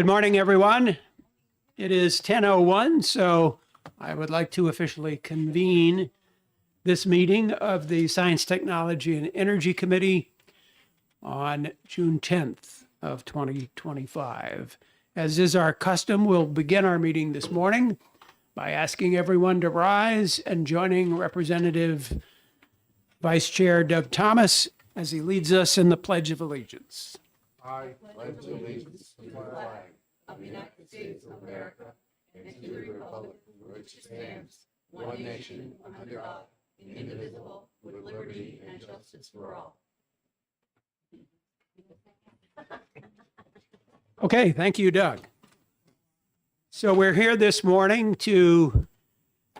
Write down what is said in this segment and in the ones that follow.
Good morning, everyone. It is 10:01, so I would like to officially convene this meeting of the Science, Technology, and Energy Committee on June 10th of 2025. As is our custom, we'll begin our meeting this morning by asking everyone to rise and joining Representative Vice Chair Doug Thomas as he leads us in the Pledge of Allegiance. Okay, thank you, Doug. So we're here this morning to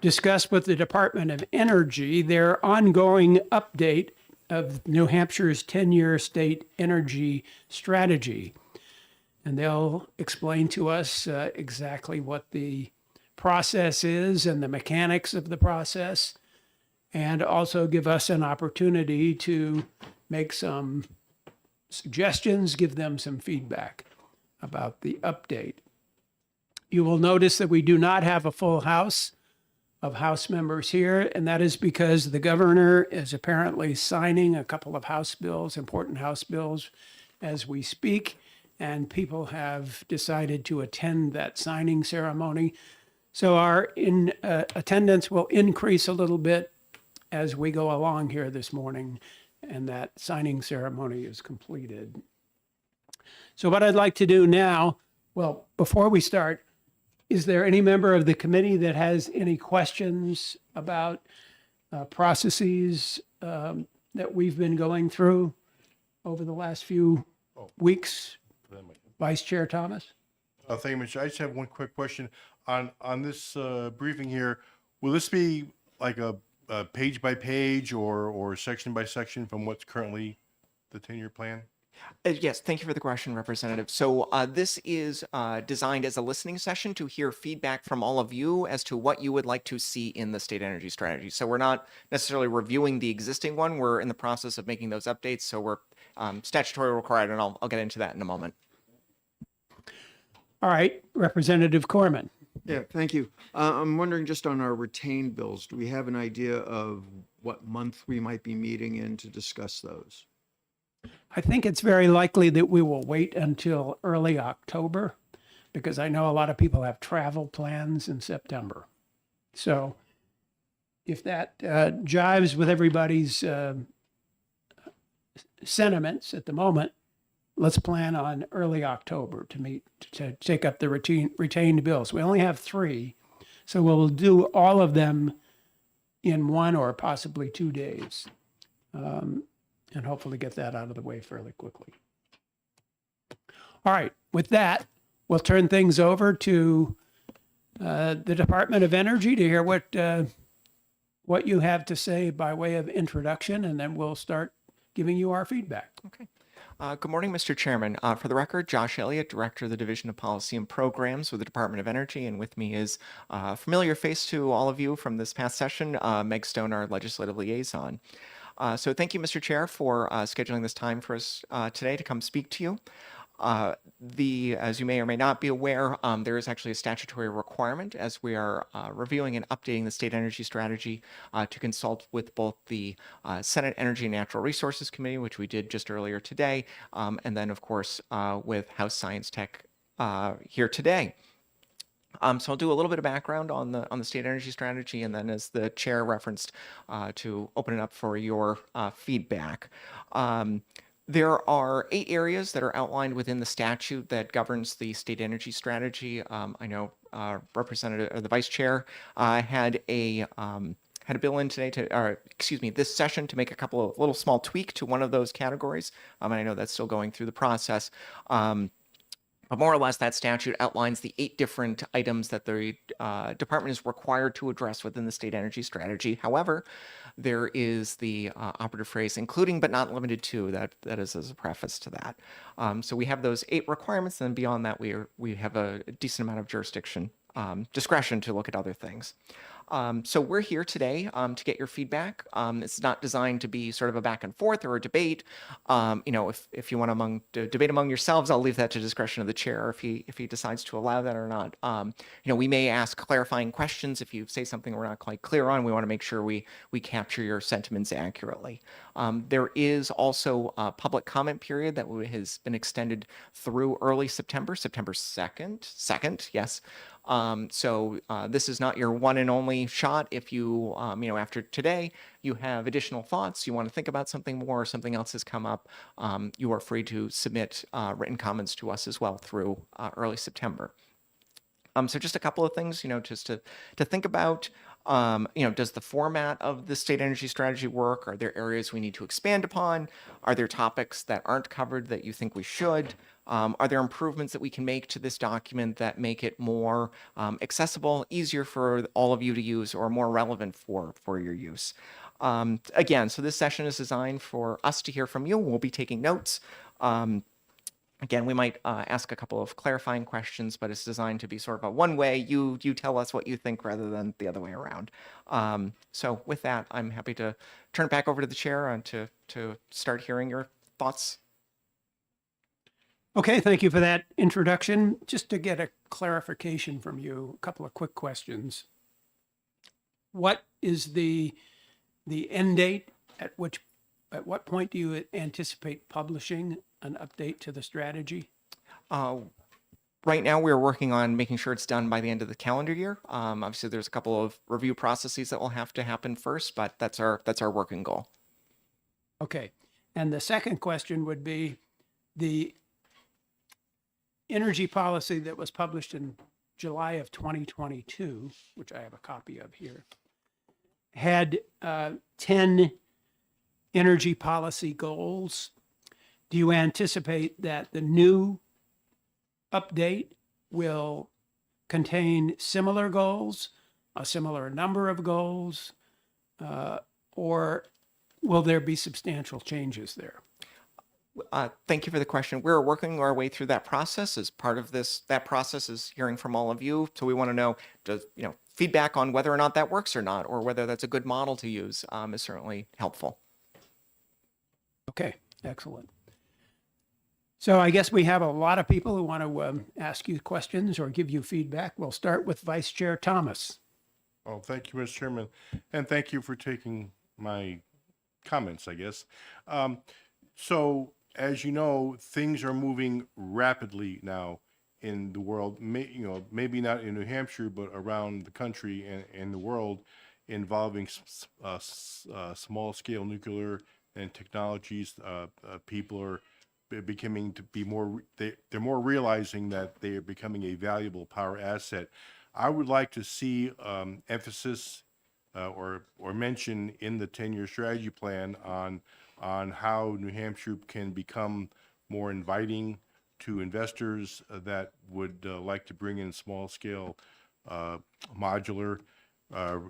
discuss with the Department of Energy their ongoing update of New Hampshire's 10-year state energy strategy. And they'll explain to us exactly what the process is and the mechanics of the process, and also give us an opportunity to make some suggestions, give them some feedback about the update. You will notice that we do not have a full house of House members here, and that is because the governor is apparently signing a couple of House bills, important House bills, as we speak, and people have decided to attend that signing ceremony. So our attendance will increase a little bit as we go along here this morning, and that signing ceremony is completed. So what I'd like to do now, well, before we start, is there any member of the committee that has any questions about processes that we've been going through over the last few weeks? Vice Chair Thomas? Thank you, Mitch. I just have one quick question on this briefing here. Will this be like a page by page or section by section from what's currently the 10-year plan? Yes, thank you for the question, Representative. So this is designed as a listening session to hear feedback from all of you as to what you would like to see in the state energy strategy. So we're not necessarily reviewing the existing one. We're in the process of making those updates. So we're statutory required, and I'll get into that in a moment. All right, Representative Corman. Yeah, thank you. I'm wondering just on our retained bills, do we have an idea of what month we might be meeting in to discuss those? I think it's very likely that we will wait until early October because I know a lot of people have travel plans in September. So if that jives with everybody's sentiments at the moment, let's plan on early October to meet, to take up the retained bills. We only have 3, so we'll do all of them in 1 or possibly 2 days. And hopefully get that out of the way fairly quickly. All right, with that, we'll turn things over to the Department of Energy to hear what you have to say by way of introduction, and then we'll start giving you our feedback. Okay. Good morning, Mr. Chairman. For the record, Josh Elliott, Director of the Division of Policy and Programs with the Department of Energy, and with me is a familiar face to all of you from this past session, Meg Stone, our Legislative Liaison. So thank you, Mr. Chair, for scheduling this time for us today to come speak to you. As you may or may not be aware, there is actually a statutory requirement as we are reviewing and updating the state energy strategy to consult with both the Senate Energy and Natural Resources Committee, which we did just earlier today, and then, of course, with House Science Tech here today. So I'll do a little bit of background on the state energy strategy, and then, as the chair referenced, to open it up for your feedback. There are 8 areas that are outlined within the statute that governs the state energy strategy. I know the Vice Chair had a bill in today this session to make a couple of little small tweak to one of those categories. And I know that's still going through the process. But more or less, that statute outlines the 8 different items that the department is required to address within the state energy strategy. However, there is the operative phrase, including but not limited to, that is as a preface to that. So we have those 8 requirements, and beyond that, we have a decent amount of discretion to look at other things. So we're here today to get your feedback. It's not designed to be sort of a back and forth or a debate. If you want to debate among yourselves, I'll leave that to discretion of the chair if he decides to allow that or not. We may ask clarifying questions if you say something we're not quite clear on. We want to make sure we capture your sentiments accurately. There is also a public comment period that has been extended through early September, September 2nd, yes. So this is not your one and only shot. If you, after today, you have additional thoughts, you want to think about something more, or something else has come up, you are free to submit written comments to us as well through early September. So just a couple of things, just to think about. Does the format of the state energy strategy work? Are there areas we need to expand upon? Are there topics that aren't covered that you think we should? Are there improvements that we can make to this document that make it more accessible, easier for all of you to use, or more relevant for your use? Again, so this session is designed for us to hear from you. We'll be taking notes. Again, we might ask a couple of clarifying questions, but it's designed to be sort of a one-way. You tell us what you think rather than the other way around. So with that, I'm happy to turn it back over to the chair and to start hearing your thoughts. Okay, thank you for that introduction. Just to get a clarification from you, a couple of quick questions. What is the end date? At what point do you anticipate publishing an update to the strategy? Right now, we're working on making sure it's done by the end of the calendar year. Obviously, there's a couple of review processes that will have to happen first, but that's our working goal. Okay, and the second question would be the energy policy that was published in July of 2022, which I have a copy of here, had 10 energy policy goals. Do you anticipate that the new update will contain similar goals, a similar number of goals, or will there be substantial changes there? Thank you for the question. We're working our way through that process. As part of that process is hearing from all of you. So we want to know, feedback on whether or not that works or not, or whether that's a good model to use is certainly helpful. Okay, excellent. So I guess we have a lot of people who want to ask you questions or give you feedback. We'll start with Vice Chair Thomas. Oh, thank you, Mr. Chairman, and thank you for taking my comments, I guess. So, as you know, things are moving rapidly now in the world, maybe not in New Hampshire, but around the country and the world, involving small-scale nuclear and technologies. People are becoming to be more, they're more realizing that they are becoming a valuable power asset. I would like to see emphasis or mention in the 10-year strategy plan on how New Hampshire can become more inviting to investors that would like to bring in small-scale modular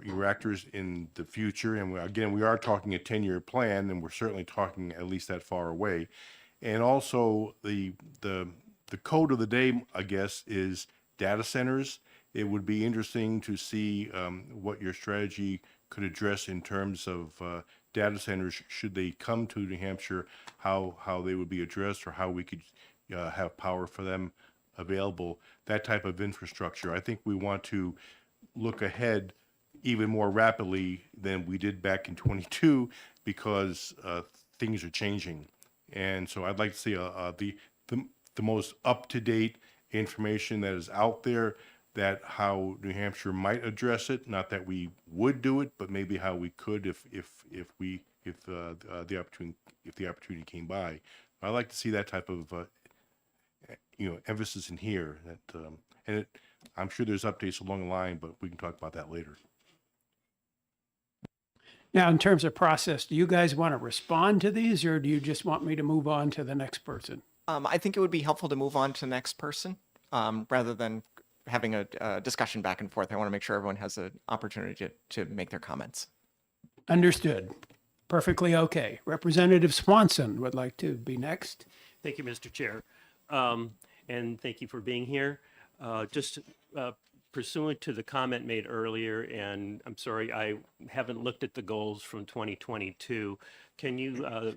reactors in the future. And again, we are talking a 10-year plan, and we're certainly talking at least that far away. And also the code of the day, I guess, is data centers. It would be interesting to see what your strategy could address in terms of data centers should they come to New Hampshire, how they would be addressed, or how we could have power for them available, that type of infrastructure. I think we want to look ahead even more rapidly than we did back in 22 because things are changing. And so I'd like to see the most up-to-date information that is out there, that how New Hampshire might address it. Not that we would do it, but maybe how we could if the opportunity came by. I'd like to see that type of emphasis in here. I'm sure there's updates along the line, but we can talk about that later. Now, in terms of process, do you guys want to respond to these, or do you just want me to move on to the next person? I think it would be helpful to move on to the next person rather than having a discussion back and forth. I want to make sure everyone has an opportunity to make their comments. Understood. Perfectly okay. Representative Swanson would like to be next. Thank you, Mr. Chair. And thank you for being here. Just pursuant to the comment made earlier, and I'm sorry, I haven't looked at the goals from 2022. Can you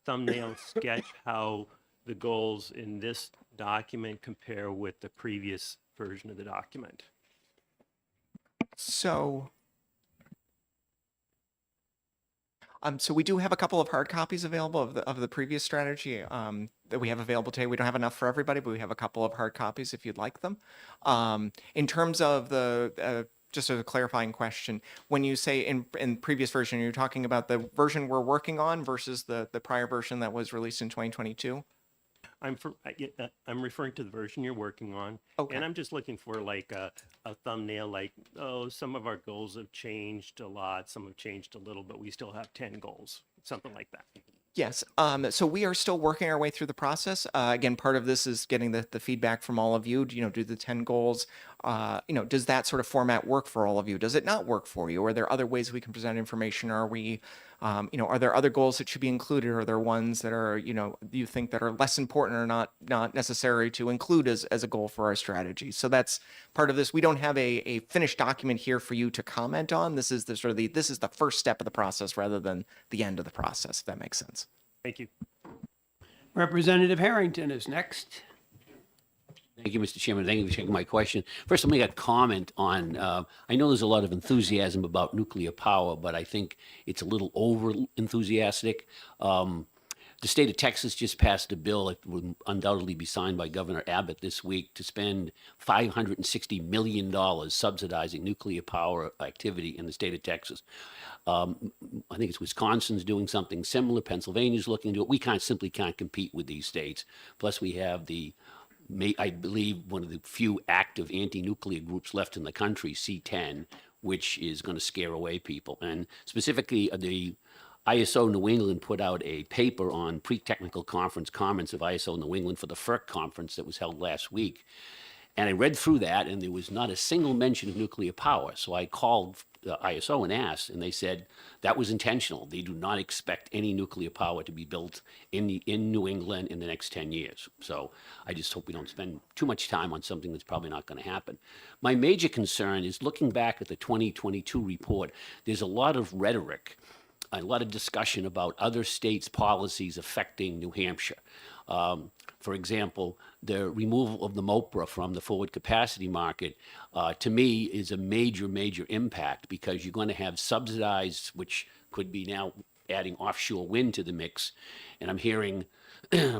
thumbnail sketch how the goals in this document compare with the previous version of the document? So, so we do have a couple of hard copies available of the previous strategy that we have available today. We don't have enough for everybody, but we have a couple of hard copies if you'd like them. In terms of the just a clarifying question, when you say in previous version, you're talking about the version we're working on versus the prior version that was released in 2022? I'm referring to the version you're working on. Okay. And I'm just looking for like a thumbnail, like, oh, some of our goals have changed a lot, some have changed a little, but we still have 10 goals, something like that. Yes. So we are still working our way through the process. Again, part of this is getting the feedback from all of you. Do the 10 goals, does that sort of format work for all of you? Does it not work for you? Are there other ways we can present information? Are we, are there other goals that should be included? Are there ones that are, you think that are less important or not necessary to include as a goal for our strategy? So that's part of this. We don't have a finished document here for you to comment on. This is this is the first step of the process rather than the end of the process, if that makes sense. Thank you. Representative Harrington is next. Thank you, Mr. Chairman. Thank you for taking my question. First, let me make a comment on, I know there's a lot of enthusiasm about nuclear power, but I think it's a little over enthusiastic. The state of Texas just passed a bill that would undoubtedly be signed by Governor Abbott this week to spend $560 million subsidizing nuclear power activity in the state of Texas. I think it's Wisconsin's doing something similar. Pennsylvania's looking to do it. We simply can't compete with these states. Plus, we have I believe, one of the few active anti-nuclear groups left in the country, C10, which is going to scare away people. And specifically, the ISO New England put out a paper on pre-technical conference comments of ISO New England for the FERC conference that was held last week. And I read through that, and there was not a single mention of nuclear power. So I called the ISO and asked, and they said that was intentional. They do not expect any nuclear power to be built in New England in the next 10 years. So I just hope we don't spend too much time on something that's probably not going to happen. My major concern is looking back at the 2022 report, there's a lot of rhetoric, a lot of discussion about other states' policies affecting New Hampshire. For example, the removal of the MOPRA from the forward capacity market, to me, is a major, major impact because you're going to have subsidized, which could be now adding offshore wind to the mix. And I'm hearing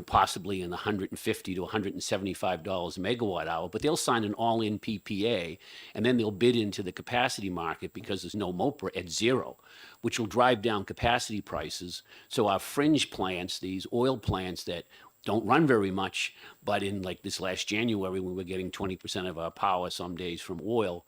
possibly in the $150 to $175 a megawatt hour, but they'll sign an all-in PPA, and then they'll bid into the capacity market because there's no MOPRA at zero, which will drive down capacity prices. So our fringe plants, these oil plants that don't run very much, but in like this last January, when we're getting 20% of our power some days from oil,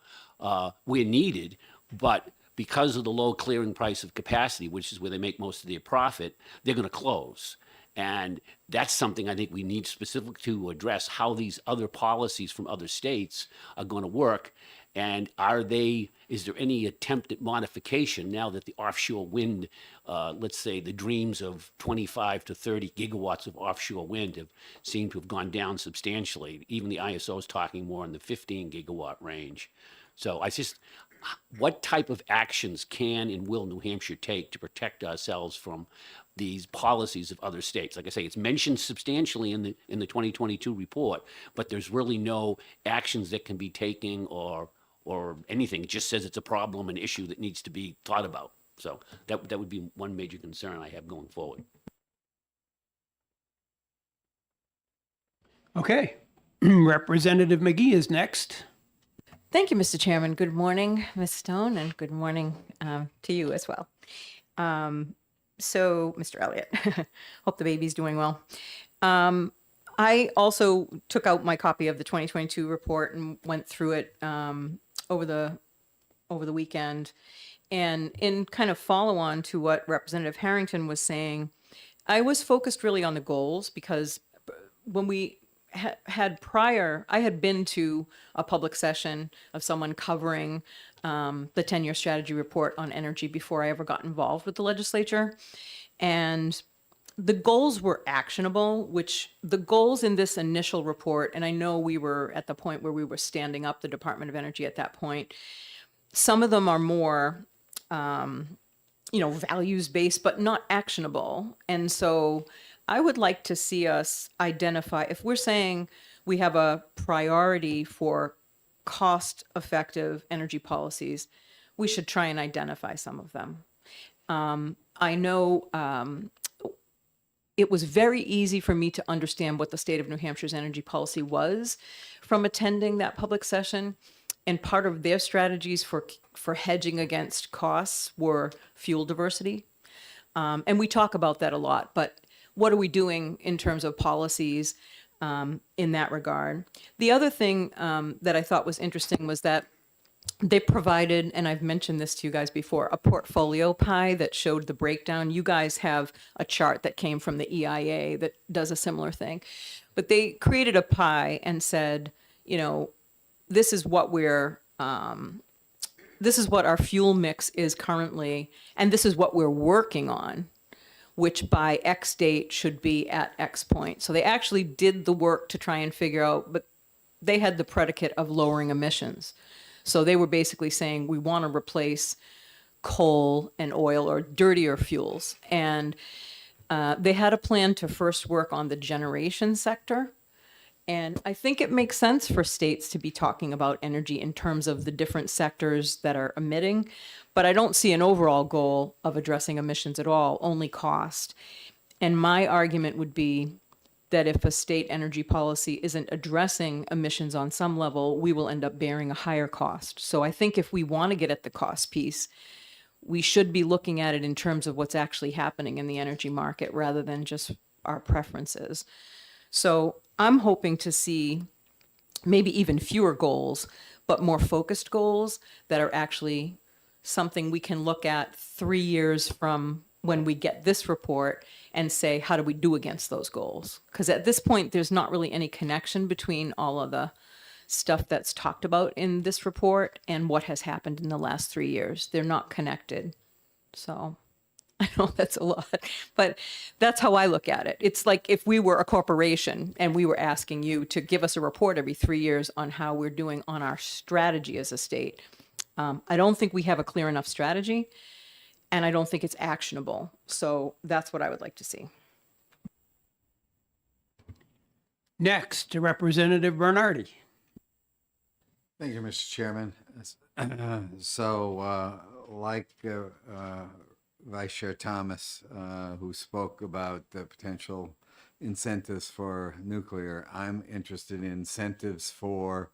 we're needed, but because of the low clearing price of capacity, which is where they make most of their profit, they're going to close. And that's something I think we need specifically to address, how these other policies from other states are going to work. And is there any attempt at modification now that the offshore wind, let's say the dreams of 25 to 30 gigawatts of offshore wind have seemed to have gone down substantially. Even the ISO is talking more in the 15 gigawatt range. So what type of actions can and will New Hampshire take to protect ourselves from these policies of other states? Like I say, it's mentioned substantially in the 2022 report, but there's really no actions that can be taken or anything. It just says it's a problem, an issue that needs to be thought about. So that would be one major concern I have going forward. Okay. Representative McGee is next. Thank you, Mr. Chairman. Good morning, Ms. Stone, and good morning to you as well. So, Mr. Elliott, hope the baby's doing well. I also took out my copy of the 2022 report and went through it over the weekend. And in kind of follow on to what Representative Harrington was saying, I was focused really on the goals because when we I had been to a public session of someone covering the 10-year strategy report on energy before I ever got involved with the legislature. And the goals were actionable, which the goals in this initial report, and I know we were at the point where we were standing up the Department of Energy at that point. Some of them are more, values based, but not actionable. And so I would like to see us identify, if we're saying we have a priority for cost effective energy policies, we should try and identify some of them. I know it was very easy for me to understand what the state of New Hampshire's energy policy was from attending that public session. And part of their strategies for hedging against costs were fuel diversity. And we talk about that a lot, but what are we doing in terms of policies in that regard? The other thing that I thought was interesting was that they provided, and I've mentioned this to you guys before, a portfolio pie that showed the breakdown. You guys have a chart that came from the EIA that does a similar thing. But they created a pie and said, this is what this is what our fuel mix is currently, and this is what we're working on, which by X date should be at X point. So they actually did the work to try and figure out, but they had the predicate of lowering emissions. So they were basically saying, we want to replace coal and oil or dirtier fuels. And they had a plan to first work on the generation sector. And I think it makes sense for states to be talking about energy in terms of the different sectors that are emitting. But I don't see an overall goal of addressing emissions at all, only cost. And my argument would be that if a state energy policy isn't addressing emissions on some level, we will end up bearing a higher cost. So I think if we want to get at the cost piece, we should be looking at it in terms of what's actually happening in the energy market rather than just our preferences. So I'm hoping to see maybe even fewer goals, but more focused goals that are actually something we can look at 3 years from when we get this report and say, how do we do against those goals? Because at this point, there's not really any connection between all of the stuff that's talked about in this report and what has happened in the last 3 years. They're not connected. So I know that's a lot, but that's how I look at it. It's like if we were a corporation and we were asking you to give us a report every 3 years on how we're doing on our strategy as a state. I don't think we have a clear enough strategy, and I don't think it's actionable. So that's what I would like to see. Next, Representative Bernardi. Thank you, Mr. Chairman. Like Vice Chair Thomas, who spoke about the potential incentives for nuclear, I'm interested in incentives for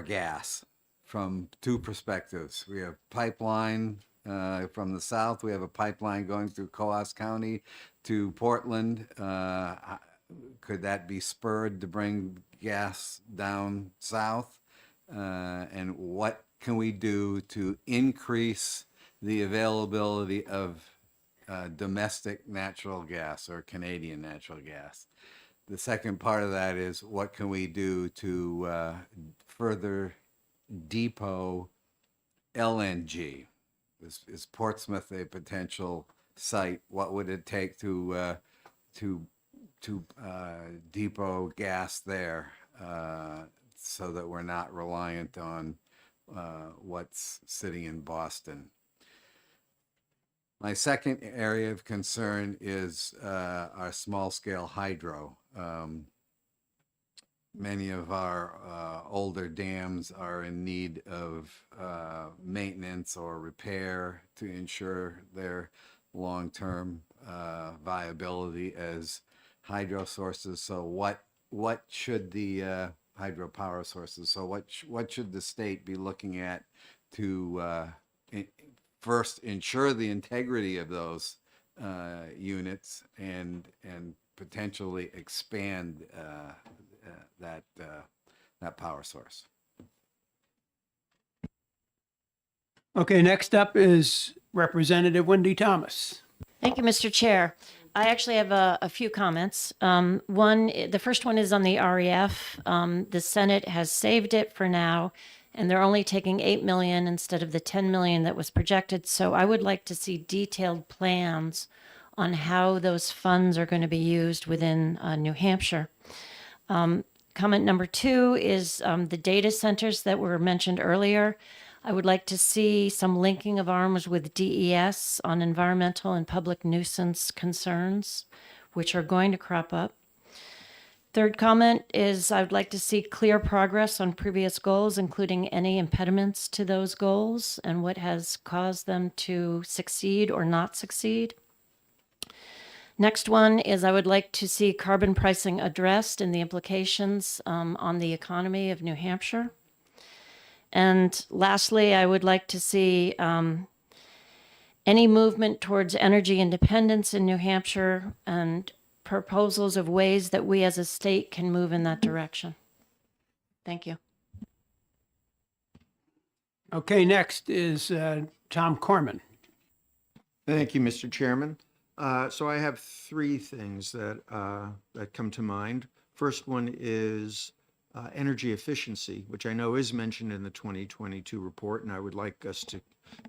gas from two perspectives. We have pipeline from the south. We have a pipeline going through Coos County to Portland. Could that be spurred to bring gas down south? And what can we do to increase the availability of domestic natural gas or Canadian natural gas? The second part of that is what can we do to further depot LNG? Is Portsmouth a potential site? What would it take to depot gas there so that we're not reliant on what's sitting in Boston? My second area of concern is our small-scale hydro. Many of our older dams are in need of maintenance or repair to ensure their long-term viability as hydro sources. So what should the hydropower sources, so what should the state be looking at to first ensure the integrity of those units and potentially expand that power source? Okay, next up is Representative Wendy Thomas. Thank you, Mr. Chair. I actually have a few comments. The first one is on the REF. The Senate has saved it for now, and they're only taking $8 million instead of the $10 million that was projected. So I would like to see detailed plans on how those funds are going to be used within New Hampshire. Comment number 2 is the data centers that were mentioned earlier. I would like to see some linking of arms with DES on environmental and public nuisance concerns, which are going to crop up. Third comment is I would like to see clear progress on previous goals, including any impediments to those goals and what has caused them to succeed or not succeed. Next one is I would like to see carbon pricing addressed and the implications on the economy of New Hampshire. And lastly, I would like to see any movement towards energy independence in New Hampshire and proposals of ways that we as a state can move in that direction. Thank you. Okay, next is Tom Corman. Thank you, Mr. Chairman. So I have 3 things that come to mind. First one is energy efficiency, which I know is mentioned in the 2022 report, and I would like us to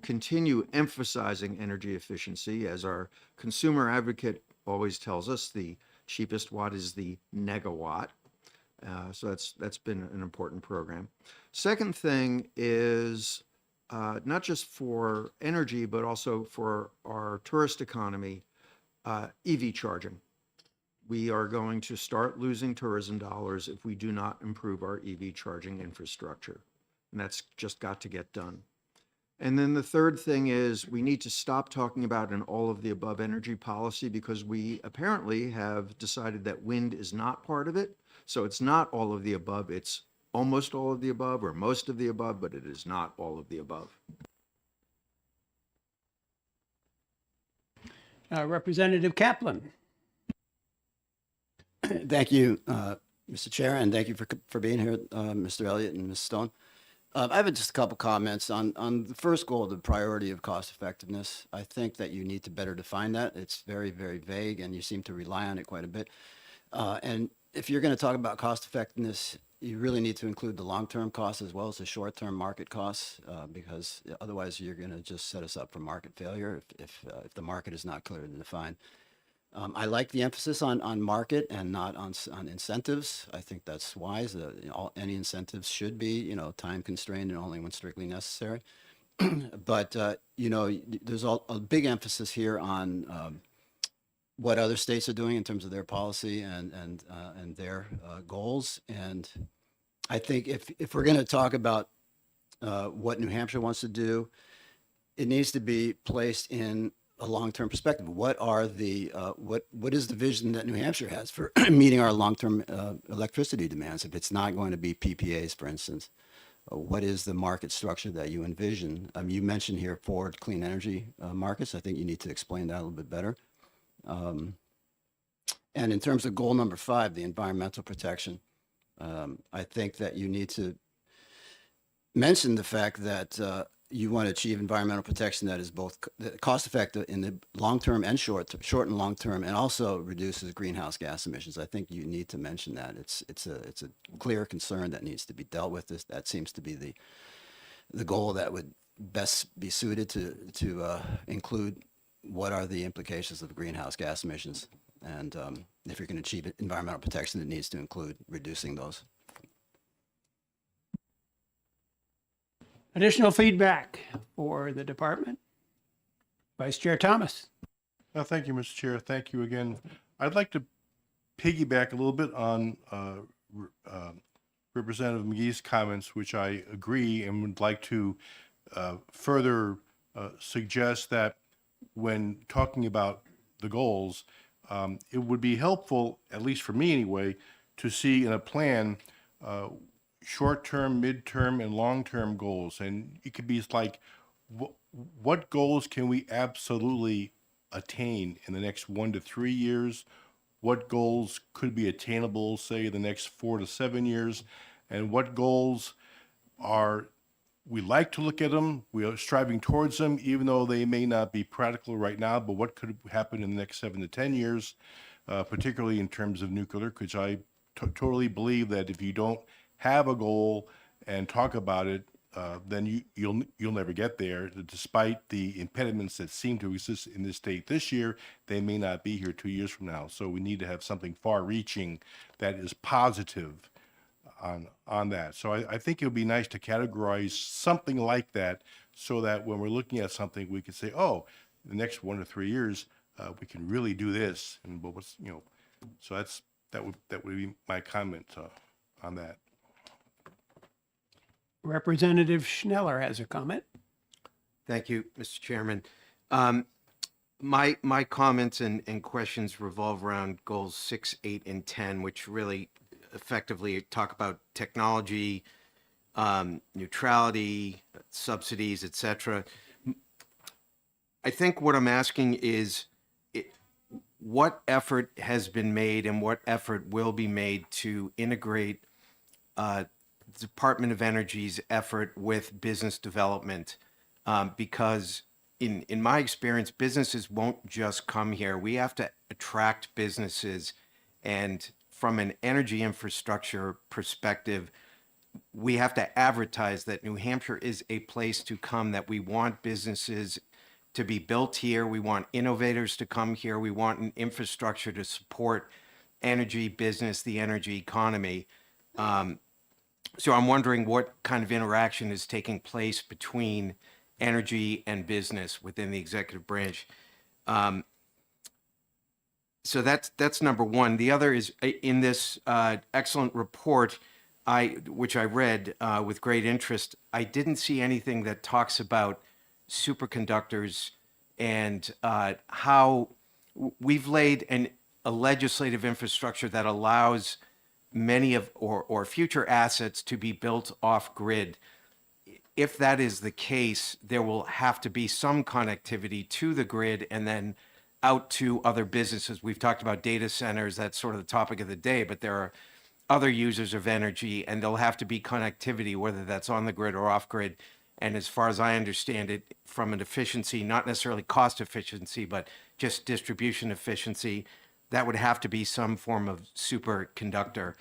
continue emphasizing energy efficiency. As our consumer advocate always tells us, the cheapest watt is the negawatt. So that's been an important program. Second thing is not just for energy, but also for our tourist economy, EV charging. We are going to start losing tourism dollars if we do not improve our EV charging infrastructure. And that's just got to get done. And then the third thing is we need to stop talking about an all of the above energy policy, because we apparently have decided that wind is not part of it. So it's not all of the above, it's almost all of the above or most of the above, but it is not all of the above. Representative Kaplan. Thank you, Mr. Chair, and thank you for being here, Mr. Elliott and Ms. Stone. I have just a couple comments on the first goal, the priority of cost effectiveness. I think that you need to better define that. It's very, very vague, and you seem to rely on it quite a bit. And if you're going to talk about cost effectiveness, you really need to include the long-term costs as well as the short-term market costs, because otherwise you're going to just set us up for market failure if the market is not clearly defined. I like the emphasis on market and not on incentives. I think that's wise. Any incentives should be, time constrained and only when strictly necessary. But, there's a big emphasis here on what other states are doing in terms of their policy and their goals. And I think if we're going to talk about what New Hampshire wants to do, it needs to be placed in a long-term perspective. What are the what is the vision that New Hampshire has for meeting our long-term electricity demands? If it's not going to be PPAs, for instance, what is the market structure that you envision? You mentioned here forward clean energy markets. I think you need to explain that a little bit better. And in terms of goal number 5, the environmental protection, I think that you need to mention the fact that you want to achieve environmental protection that is both cost effective in the long term and short and long term, and also reduces greenhouse gas emissions. I think you need to mention that. It's a clear concern that needs to be dealt with. That seems to be the goal that would best be suited to include what are the implications of greenhouse gas emissions. And if you're going to achieve environmental protection, it needs to include reducing those. Additional feedback for the department? Vice Chair Thomas. Thank you, Mr. Chair. Thank you again. I'd like to piggyback a little bit on Representative McGee's comments, which I agree, and would like to further suggest that when talking about the goals, it would be helpful, at least for me anyway, to see in a plan short-term, mid-term, and long-term goals. And it could be like, what goals can we absolutely attain in the next 1 to 3 years? What goals could be attainable, say, the next 4 to 7 years? And what goals are, we like to look at them, we are striving towards them, even though they may not be practical right now, but what could happen in the next 7 to 10 years, particularly in terms of nuclear, because I totally believe that if you don't have a goal and talk about it, then you'll never get there. Despite the impediments that seem to exist in this state this year, they may not be here 2 years from now. So we need to have something far-reaching that is positive on that. So I think it would be nice to categorize something like that, so that when we're looking at something, we can say, oh, the next 1 to 3 years, we can really do this. And what's, so that would be my comment on that. Representative Schneller has a comment. Thank you, Mr. Chairman. My comments and questions revolve around goals 6, 8, and 10, which really effectively talk about technology, neutrality, subsidies, etc. I think what I'm asking is what effort has been made and what effort will be made to integrate Department of Energy's effort with business development, because in my experience, businesses won't just come here. We have to attract businesses, and from an energy infrastructure perspective, we have to advertise that New Hampshire is a place to come, that we want businesses to be built here. We want innovators to come here. We want an infrastructure to support energy business, the energy economy. So I'm wondering what kind of interaction is taking place between energy and business within the executive branch. So that's number one. The other is in this excellent report, which I read with great interest. I didn't see anything that talks about superconductors and how we've laid a legislative infrastructure that allows many of or future assets to be built off grid. If that is the case, there will have to be some connectivity to the grid and then out to other businesses. We've talked about data centers. That's sort of the topic of the day, but there are other users of energy, and there'll have to be connectivity, whether that's on the grid or off grid. And as far as I understand it, from an efficiency, not necessarily cost efficiency, but just distribution efficiency, that would have to be some form of superconductor,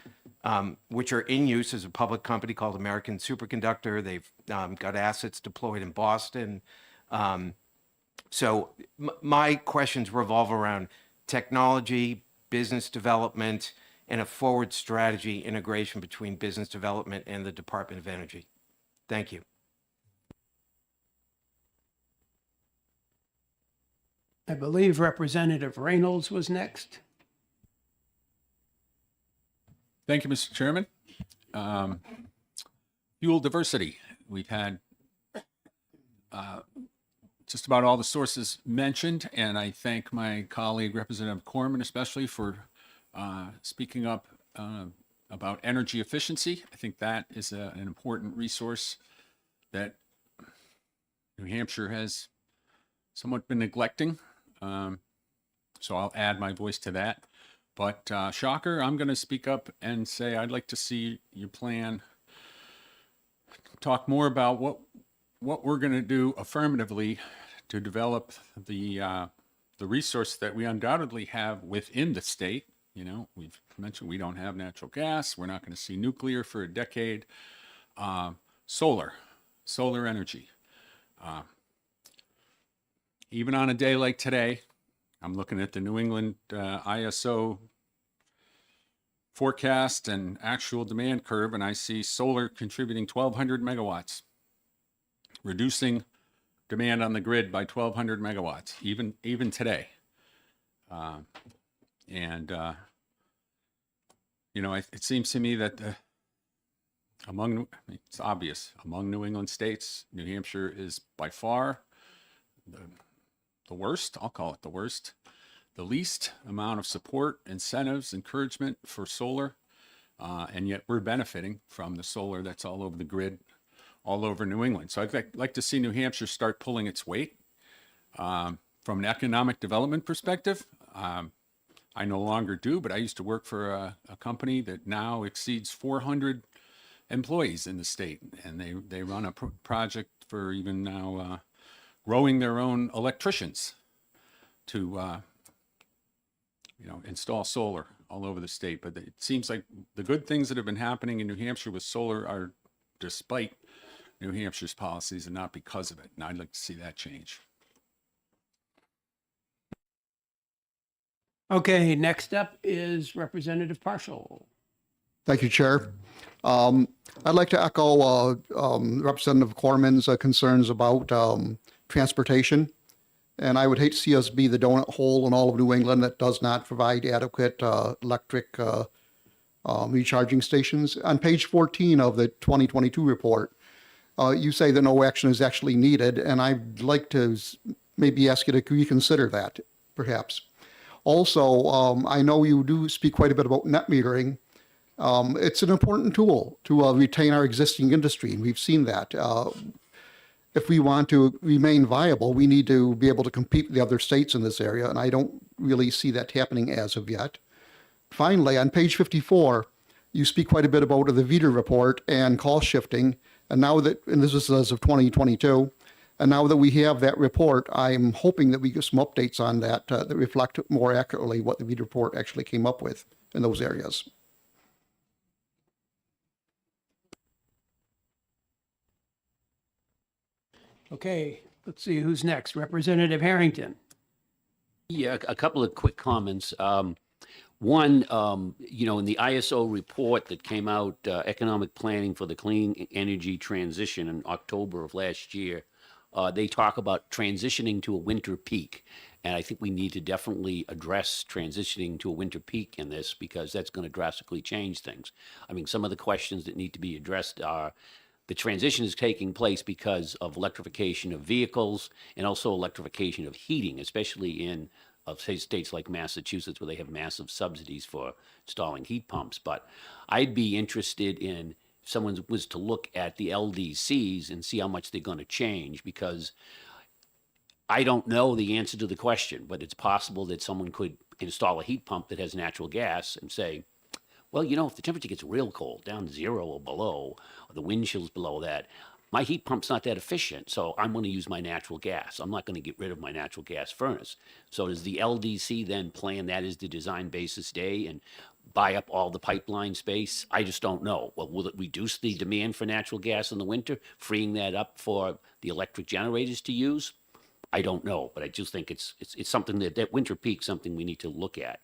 which are in use as a public company called American Superconductor. They've got assets deployed in Boston. So my questions revolve around technology, business development, and a forward strategy integration between business development and the Department of Energy. Thank you. I believe Representative Reynolds was next. Thank you, Mr. Chairman. Fuel diversity. We've had just about all the sources mentioned, and I thank my colleague, Representative Corman, especially for speaking up about energy efficiency. I think that is an important resource that New Hampshire has somewhat been neglecting. So I'll add my voice to that. But shocker, I'm going to speak up and say I'd like to see your plan talk more about what we're going to do affirmatively to develop the resource that we undoubtedly have within the state. You know, we've mentioned we don't have natural gas. We're not going to see nuclear for a decade. Solar energy. Even on a day like today, I'm looking at the New England ISO forecast and actual demand curve, and I see solar contributing 1,200 megawatts, reducing demand on the grid by 1,200 megawatts, even today. You know, it seems to me that it's obvious, among New England states, New Hampshire is by far the worst. I'll call it the worst. The least amount of support, incentives, encouragement for solar, and yet we're benefiting from the solar that's all over the grid, all over New England. So I'd like to see New Hampshire start pulling its weight. From an economic development perspective, I no longer do, but I used to work for a company that now exceeds 400 employees in the state, and they run a project for even now growing their own electricians to install solar all over the state. But it seems like the good things that have been happening in New Hampshire with solar are, despite New Hampshire's policies and not because of it. And I'd like to see that change. Okay, next up is Representative Partial. Thank you, Chair. I'd like to echo Representative Corman's concerns about transportation. And I would hate to see us be the donut hole in all of New England that does not provide adequate electric recharging stations. On page 14 of the 2022 report, you say that no action is actually needed, and I'd like to maybe ask you to reconsider that, perhaps. Also, I know you do speak quite a bit about net metering. It's an important tool to retain our existing industry, and we've seen that. If we want to remain viable, we need to be able to compete with the other states in this area, and I don't really see that happening as of yet. Finally, on page 54, you speak quite a bit about the VEDR report and cost shifting, and this is as of 2022, and now that we have that report, I'm hoping that we get some updates on that that reflect more accurately what the VEDR report actually came up with in those areas. Okay, let's see who's next. Representative Harrington. Yeah, a couple of quick comments. One, in the ISO report that came out, Economic Planning for the Clean Energy Transition in October of last year, they talk about transitioning to a winter peak. And I think we need to definitely address transitioning to a winter peak in this because that's going to drastically change things. I mean, some of the questions that need to be addressed are the transition is taking place because of electrification of vehicles and also electrification of heating, especially in say states like Massachusetts where they have massive subsidies for installing heat pumps. But I'd be interested in if someone was to look at the LDCs and see how much they're going to change, because I don't know the answer to the question, but it's possible that someone could install a heat pump that has natural gas and say, well, if the temperature gets real cold, down to 0 or below, or the wind chills below that, my heat pump's not that efficient, so I'm going to use my natural gas. I'm not going to get rid of my natural gas furnace. So does the LDC then plan that as the design basis day and buy up all the pipeline space? I just don't know. Well, will it reduce the demand for natural gas in the winter, freeing that up for the electric generators to use? I don't know, but I just think it's something that winter peak, something we need to look at.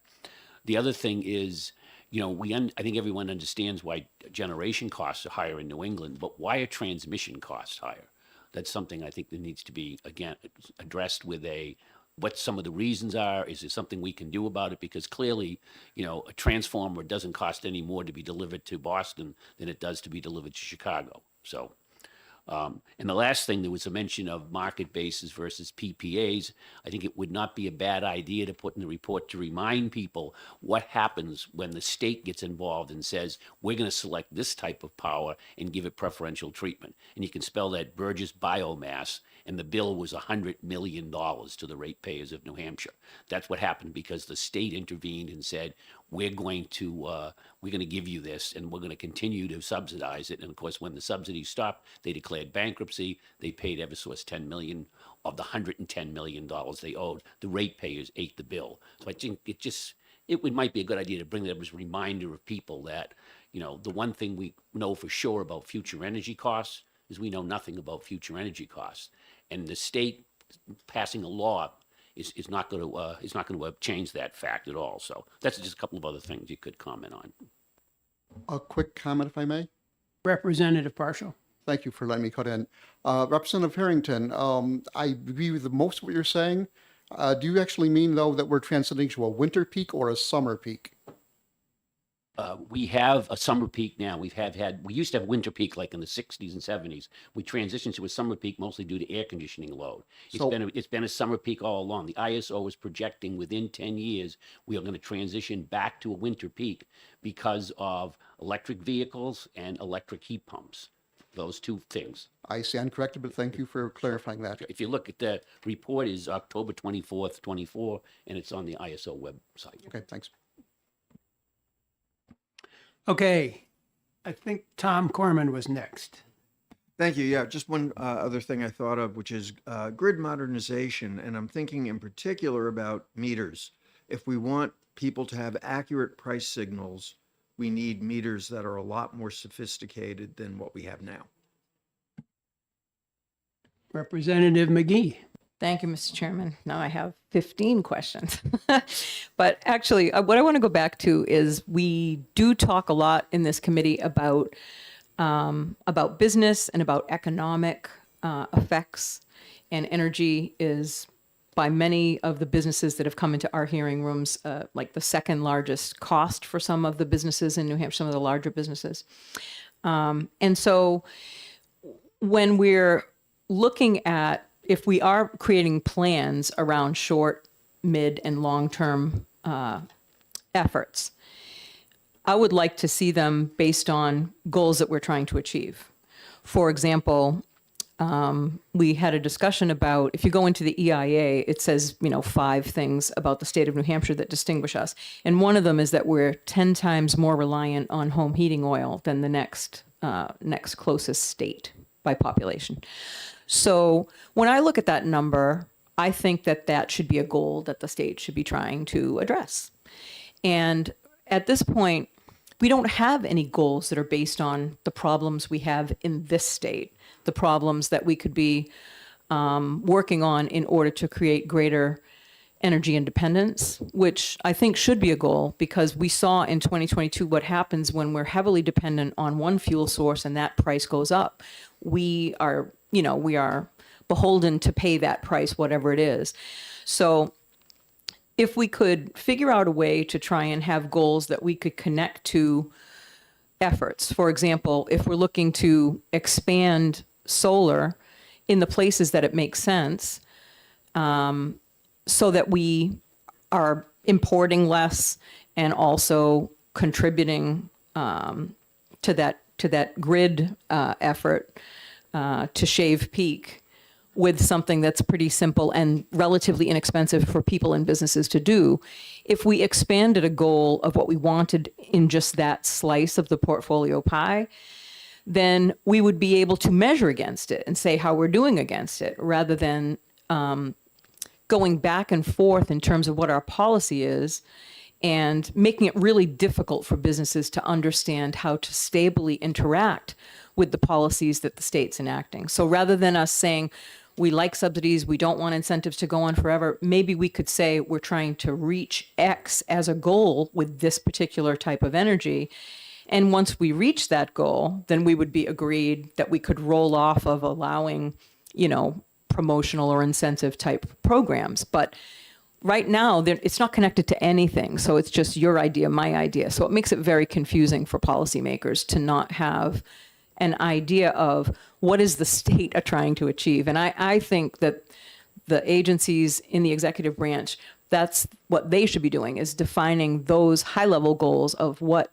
The other thing is, I think everyone understands why generation costs are higher in New England, but why are transmission costs higher? That's something I think that needs to be, again, addressed with what some of the reasons are. Is there something we can do about it? Because clearly, a transformer doesn't cost any more to be delivered to Boston than it does to be delivered to Chicago. So, and the last thing, there was a mention of market basis versus PPAs. I think it would not be a bad idea to put in the report to remind people what happens when the state gets involved and says, we're going to select this type of power and give it preferential treatment. And you can spell that Burgess Biomass, and the bill was $100 million to the ratepayers of New Hampshire. That's what happened because the state intervened and said, we're going to give you this, and we're going to continue to subsidize it. And of course, when the subsidies stopped, they declared bankruptcy. They paid Eversource $10 million of the $110 million they owed. The ratepayers ate the bill. So I think it might be a good idea to bring that up as a reminder of people that, the one thing we know for sure about future energy costs is we know nothing about future energy costs, and the state passing a law is not going to change that fact at all. So that's just a couple of other things you could comment on. A quick comment, if I may. Representative Partial. Thank you for letting me cut in. Representative Harrington, I agree with most of what you're saying. Do you actually mean, though, that we're transitioning to a winter peak or a summer peak? We have a summer peak now. We used to have winter peak like in the 60s and 70s. We transitioned to a summer peak mostly due to air conditioning load. It's been a summer peak all along. The ISO is projecting within 10 years, we are going to transition back to a winter peak because of electric vehicles and electric heat pumps. Those two things. I stand corrected, but thank you for clarifying that. If you look at the report, is October 24th, 24, and it's on the ISO website. Okay, thanks. Okay, I think Tom Corman was next. Thank you. Yeah, just one other thing I thought of, which is grid modernization. And I'm thinking in particular about meters. If we want people to have accurate price signals, we need meters that are a lot more sophisticated than what we have now. Representative McGee. Thank you, Mr. Chairman. Now I have 15 questions. But actually, what I want to go back to is we do talk a lot in this committee about business and about economic effects. And energy is, by many of the businesses that have come into our hearing rooms, like the second largest cost for some of the businesses in New Hampshire, some of the larger businesses. And so when we're looking at, if we are creating plans around short, mid, and long-term efforts, I would like to see them based on goals that we're trying to achieve. For example, we had a discussion about, if you go into the EIA, it says, 5 things about the state of New Hampshire that distinguish us. And one of them is that we're 10 times more reliant on home heating oil than the next closest state by population. So when I look at that number, I think that that should be a goal that the state should be trying to address. And at this point, we don't have any goals that are based on the problems we have in this state, the problems that we could be working on in order to create greater energy independence, which I think should be a goal, because we saw in 2022 what happens when we're heavily dependent on one fuel source and that price goes up. We are beholden to pay that price, whatever it is. So if we could figure out a way to try and have goals that we could connect to efforts, for example, if we're looking to expand solar in the places that it makes sense, so that we are importing less and also contributing to that grid effort to shave peak with something that's pretty simple and relatively inexpensive for people and businesses to do. If we expanded a goal of what we wanted in just that slice of the portfolio pie, then we would be able to measure against it and say how we're doing against it, rather than going back and forth in terms of what our policy is and making it really difficult for businesses to understand how to stably interact with the policies that the state's enacting. So rather than us saying, we like subsidies, we don't want incentives to go on forever, maybe we could say we're trying to reach X as a goal with this particular type of energy. And once we reach that goal, then we would be agreed that we could roll off of allowing, promotional or incentive type programs. But right now, it's not connected to anything. So it's just your idea, my idea. So it makes it very confusing for policymakers to not have an idea of what is the state trying to achieve. And I think that the agencies in the executive branch, that's what they should be doing, is defining those high-level goals of what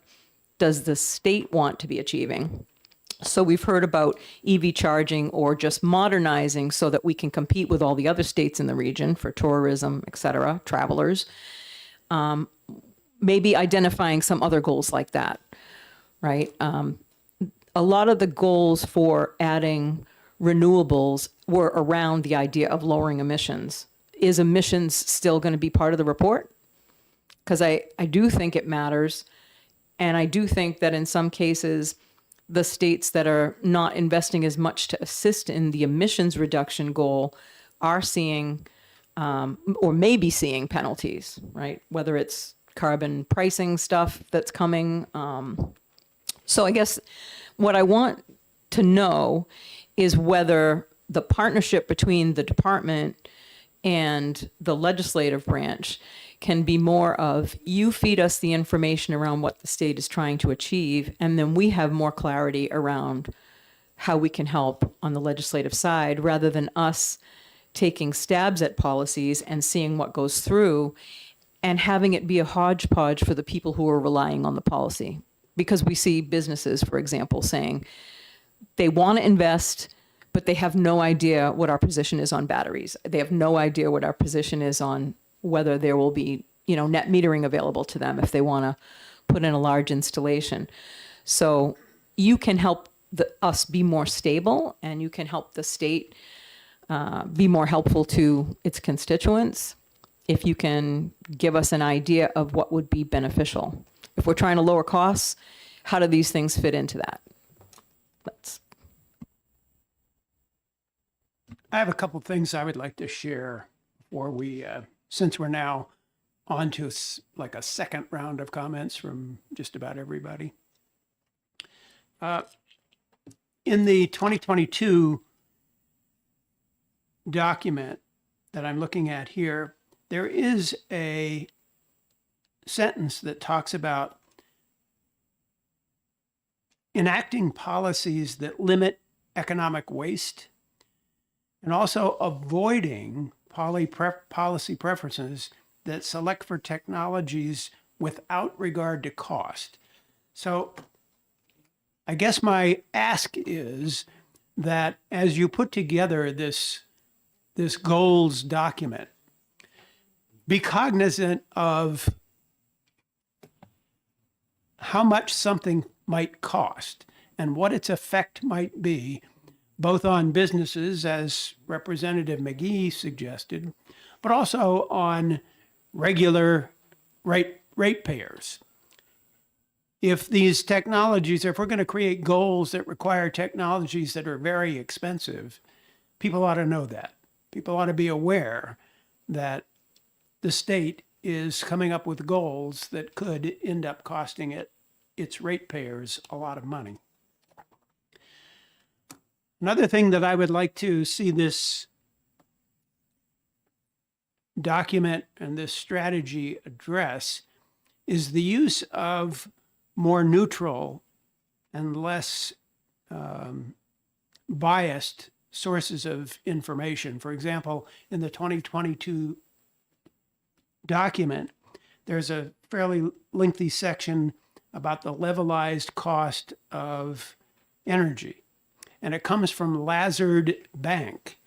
does the state want to be achieving. So we've heard about EV charging or just modernizing so that we can compete with all the other states in the region for tourism, et cetera, travelers. Maybe identifying some other goals like that, right? A lot of the goals for adding renewables were around the idea of lowering emissions. Is emissions still going to be part of the report? Because I do think it matters. And I do think that in some cases, the states that are not investing as much to assist in the emissions reduction goal are seeing, or may be seeing, penalties, right? Whether it's carbon pricing stuff that's coming. So I guess what I want to know is whether the partnership between the department and the legislative branch can be more of, you feed us the information around what the state is trying to achieve, and then we have more clarity around how we can help on the legislative side, rather than us taking stabs at policies and seeing what goes through and having it be a hodgepodge for the people who are relying on the policy. Because we see businesses, for example, saying they want to invest, but they have no idea what our position is on batteries. They have no idea what our position is on whether there will be, net metering available to them if they want to put in a large installation. So you can help us be more stable, and you can help the state be more helpful to its constituents if you can give us an idea of what would be beneficial. If we're trying to lower costs, how do these things fit into that? I have a couple things I would like to share before we, since we're now on to like a second round of comments from just about everybody. In the 2022 document that I'm looking at here, there is a sentence that talks about enacting policies that limit economic waste and also avoiding policy preferences that select for technologies without regard to cost. So I guess my ask is that as you put together this goals document, be cognizant of how much something might cost and what its effect might be, both on businesses, as Representative McGee suggested, but also on regular ratepayers. If these technologies, if we're going to create goals that require technologies that are very expensive, people ought to know that. People ought to be aware that the state is coming up with goals that could end up costing its ratepayers a lot of money. Another thing that I would like to see this document and this strategy address is the use of more neutral and less biased sources of information. For example, in the 2022 document, there's a fairly lengthy section about the levelized cost of energy. And it comes from Lazard Bank.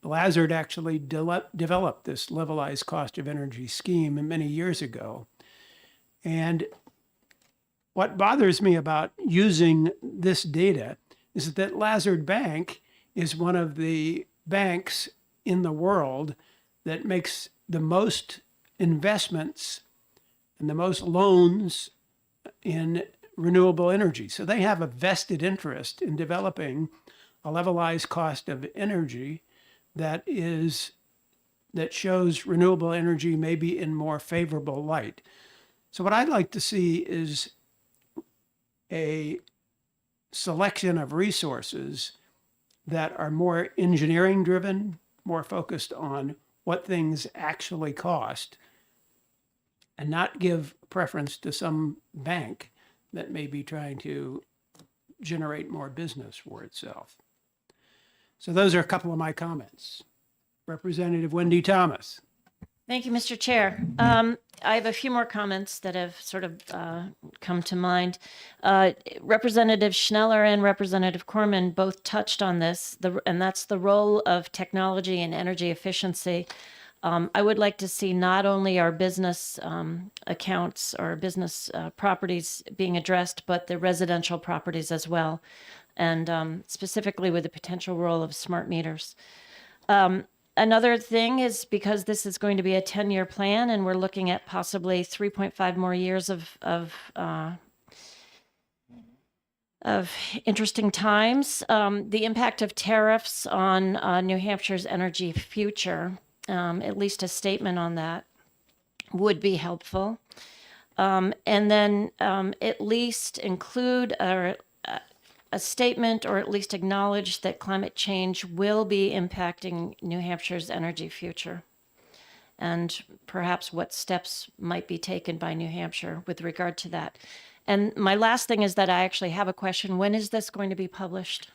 Lazard actually developed this levelized cost of energy scheme many years ago. And what bothers me about using this data is that Lazard Bank is one of the banks in the world that makes the most investments and the most loans in renewable energy. So they have a vested interest in developing a levelized cost of energy that shows renewable energy maybe in more favorable light. So what I'd like to see is a selection of resources that are more engineering driven, more focused on what things actually cost, and not give preference to some bank that may be trying to generate more business for itself. So those are a couple of my comments. Representative Wendy Thomas. Thank you, Mr. Chair. I have a few more comments that have sort of come to mind. Representative Schneller and Representative Corman both touched on this, and that's the role of technology and energy efficiency. I would like to see not only our business accounts or business properties being addressed, but the residential properties as well, and specifically with the potential role of smart meters. Another thing is, because this is going to be a 10-year plan and we're looking at possibly 3.5 more years of interesting times, the impact of tariffs on New Hampshire's energy future, at least a statement on that would be helpful. And then at least include a statement, or at least acknowledge that climate change will be impacting New Hampshire's energy future, and perhaps what steps might be taken by New Hampshire with regard to that. And my last thing is that I actually have a question. When is this going to be published?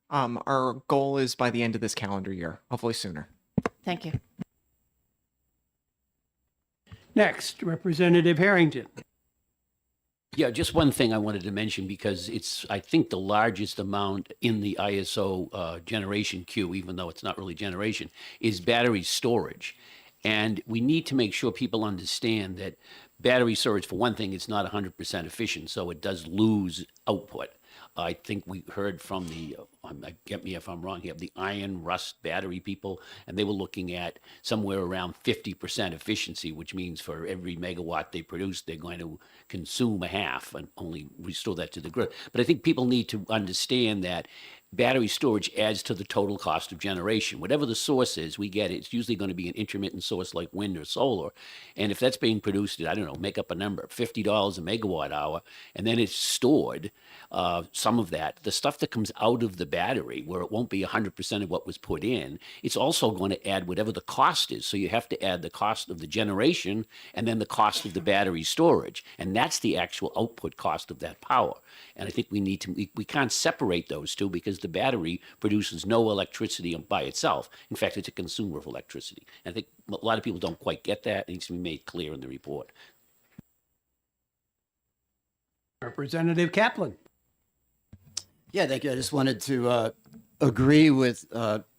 Our goal is by the end of this calendar year, hopefully sooner. Thank you. Next, Representative Harrington. Yeah, just one thing I wanted to mention, because it's, I think, the largest amount in the ISO generation queue, even though it's not really generation, is battery storage. And we need to make sure people understand that battery storage, for one thing, it's not 100% efficient, so it does lose output. I think we heard from the, get me if I'm wrong here, the iron rust battery people, and they were looking at somewhere around 50% efficiency, which means for every megawatt they produce, they're going to consume a half and only restore that to the grid. But I think people need to understand that battery storage adds to the total cost of generation. Whatever the source is, we get it. It's usually going to be an intermittent source like wind or solar. And if that's being produced at, I don't know, make up a number, $50 a megawatt hour, and then it's stored, some of that, the stuff that comes out of the battery, where it won't be 100% of what was put in, it's also going to add whatever the cost is. So you have to add the cost of the generation and then the cost of the battery storage. And that's the actual output cost of that power. And I think we can't separate those two, because the battery produces no electricity by itself. In fact, it's a consumer of electricity. And I think a lot of people don't quite get that. It needs to be made clear in the report. Representative Kaplan. Yeah, thank you. I just wanted to agree with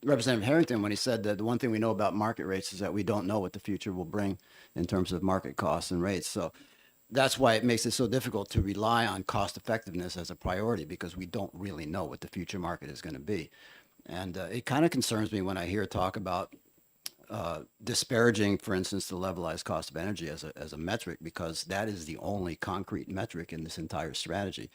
Representative Harrington when he said that the one thing we know about market rates is that we don't know what the future will bring in terms of market costs and rates. So that's why it makes it so difficult to rely on cost effectiveness as a priority, because we don't really know what the future market is going to be. And it kind of concerns me when I hear talk about disparaging, for instance, the levelized cost of energy as a metric, because that is the only concrete metric in this entire strategy.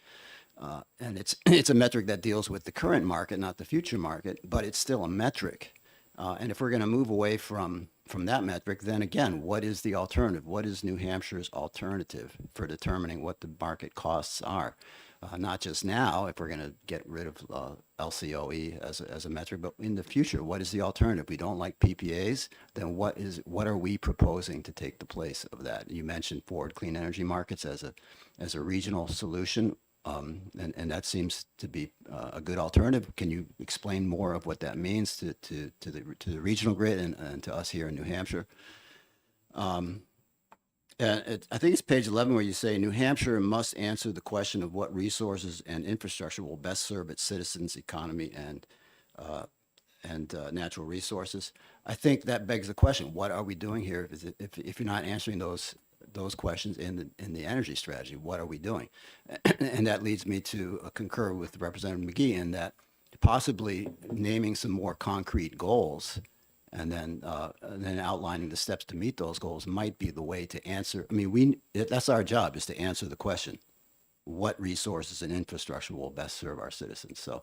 And it's a metric that deals with the current market, not the future market, but it's still a metric. And if we're going to move away from that metric, then again, what is the alternative? What is New Hampshire's alternative for determining what the market costs are? Not just now, if we're going to get rid of LCOE as a metric, but in the future, what is the alternative? We don't like PPAs, then what are we proposing to take the place of that? You mentioned Forward Clean Energy Markets as a regional solution. And that seems to be a good alternative. Can you explain more of what that means to the regional grid and to us here in New Hampshire? I think it's page 11 where you say New Hampshire must answer the question of what resources and infrastructure will best serve its citizens, economy, and natural resources. I think that begs the question: what are we doing here? If you're not answering those questions in the energy strategy, what are we doing? And that leads me to concur with Representative McGee in that possibly naming some more concrete goals and then outlining the steps to meet those goals might be the way to answer. I mean, that's our job, is to answer the question: what resources and infrastructure will best serve our citizens? So,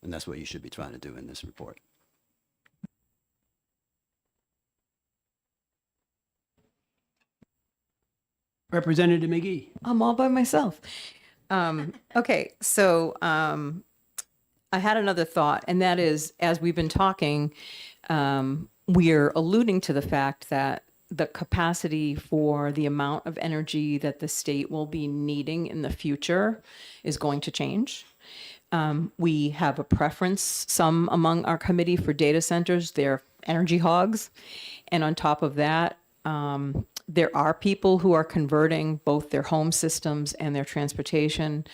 and that's what you should be trying to do in this report. Representative McGee. I'm all by myself. Okay, so I had another thought, and that is, as we've been talking, we're alluding to the fact that the capacity for the amount of energy that the state will be needing in the future is going to change. We have a preference, some among our committee, for data centers. They're energy hogs. And on top of that, there are people who are converting both their home systems and their transportation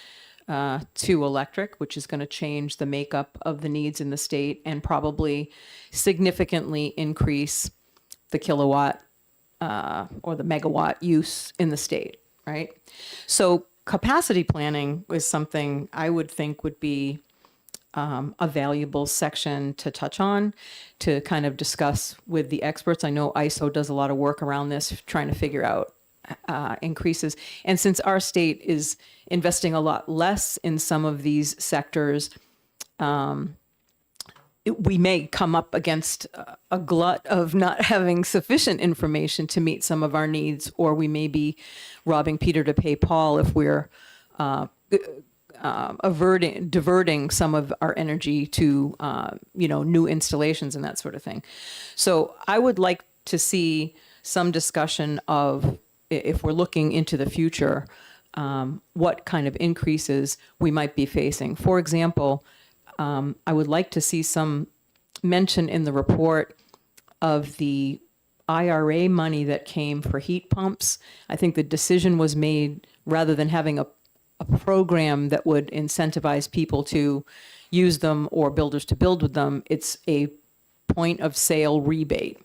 to electric, which is going to change the makeup of the needs in the state and probably significantly increase the kilowatt or the megawatt use in the state, right? So capacity planning is something I would think would be a valuable section to touch on, to kind of discuss with the experts. I know ISO does a lot of work around this, trying to figure out increases. And since our state is investing a lot less in some of these sectors, we may come up against a glut of not having sufficient information to meet some of our needs, or we may be robbing Peter to pay Paul if we're diverting some of our energy to new installations and that sort of thing. So I would like to see some discussion of, if we're looking into the future, what kind of increases we might be facing. For example, I would like to see some mention in the report of the IRA money that came for heat pumps. I think the decision was made, rather than having a program that would incentivize people to use them or builders to build with them, it's a point of sale rebate,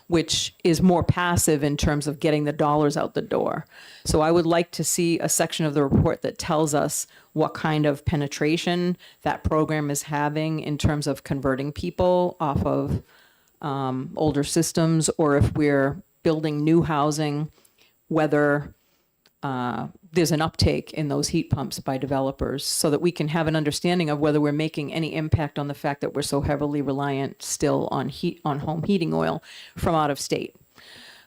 which is more passive in terms of getting the dollars out the door. So I would like to see a section of the report that tells us what kind of penetration that program is having in terms of converting people off of older systems, or if we're building new housing, whether there's an uptake in those heat pumps by developers so that we can have an understanding of whether we're making any impact on the fact that we're so heavily reliant still on home heating oil from out of state.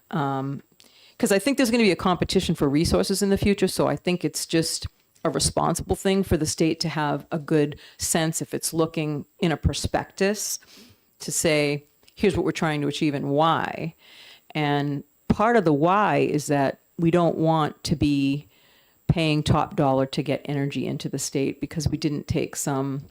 Because I think there's going to be a competition for resources in the future. So I think it's just a responsible thing for the state to have a good sense if it's looking in a prospectus to say, here's what we're trying to achieve and why. And part of the why is that we don't want to be paying top dollar to get energy into the state because we didn't take some,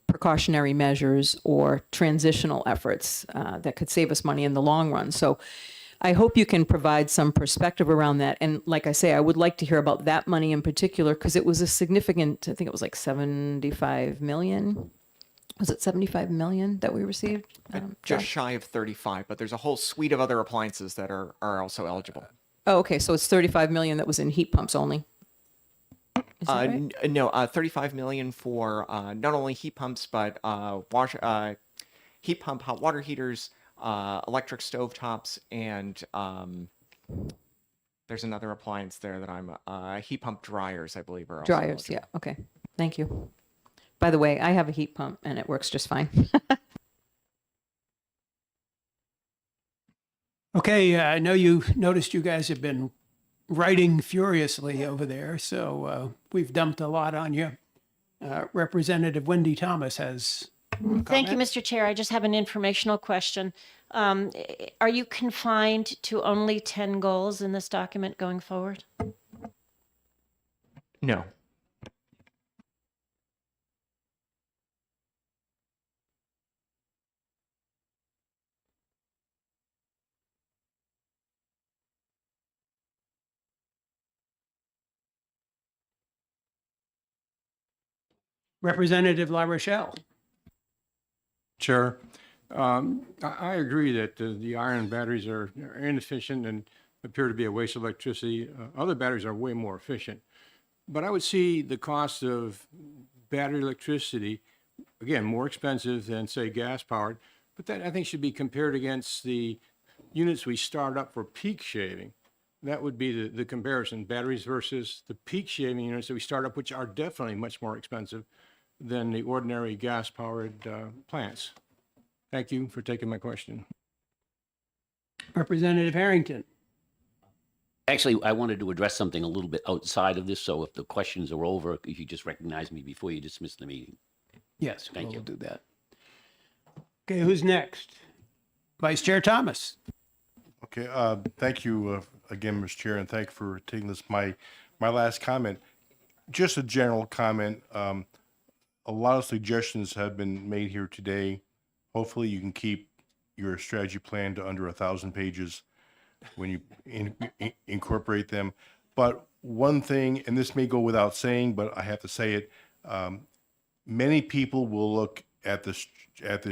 precautionary measures or transitional efforts that could save us money in the long run. So I hope you can provide some perspective around that. And like I say, I would like to hear about that money in particular because it was a significant, I think it was like 75 million. Was it 75 million that we received? Just Josh? shy of 35, but there's a whole suite of other appliances that are also eligible. Oh, okay. So it's 35 million that was in heat pumps only. Is that right? No, 35 million for not only heat pumps, but heat pump hot water heaters, electric stove tops, and there's another appliance there that I'm heat pump dryers, I believe, are also Dryers. eligible. Yeah. Okay. Thank you. By the way, I have a heat pump and it works just fine. Okay, I know you noticed you guys have been writing furiously over there, so we've dumped a lot on you. Representative Wendy Thomas has a Thank you, comment. Mr. Chair. I just have an informational question. Are you confined to only 10 goals in this document going forward? No. Representative La Rochelle. Chair, I agree that the iron batteries are inefficient and appear to be a waste of electricity. Other batteries are way more efficient. But I would see the cost of battery electricity, again, more expensive than, say, gas-powered, but that I think should be compared against the units we start up for peak shaving. That would be the comparison, batteries versus the peak shaving units that we start up, which are definitely much more expensive than the ordinary gas-powered plants. Thank you for taking my question. Representative Harrington. Actually, I wanted to address something a little bit outside of this, so if the questions are over, if you just recognize me before you dismiss the meeting. Yes, Thank we'll you. do that. Okay, who's next? Vice Chair Thomas. Okay, thank you again, Mr. Chair, and thank you for taking this. My last comment, just a general comment. A lot of suggestions have been made here today. Hopefully you can keep your strategy plan to under 1,000 pages when you incorporate them. But one thing, and this may go without saying, but I have to say it, many people will look at this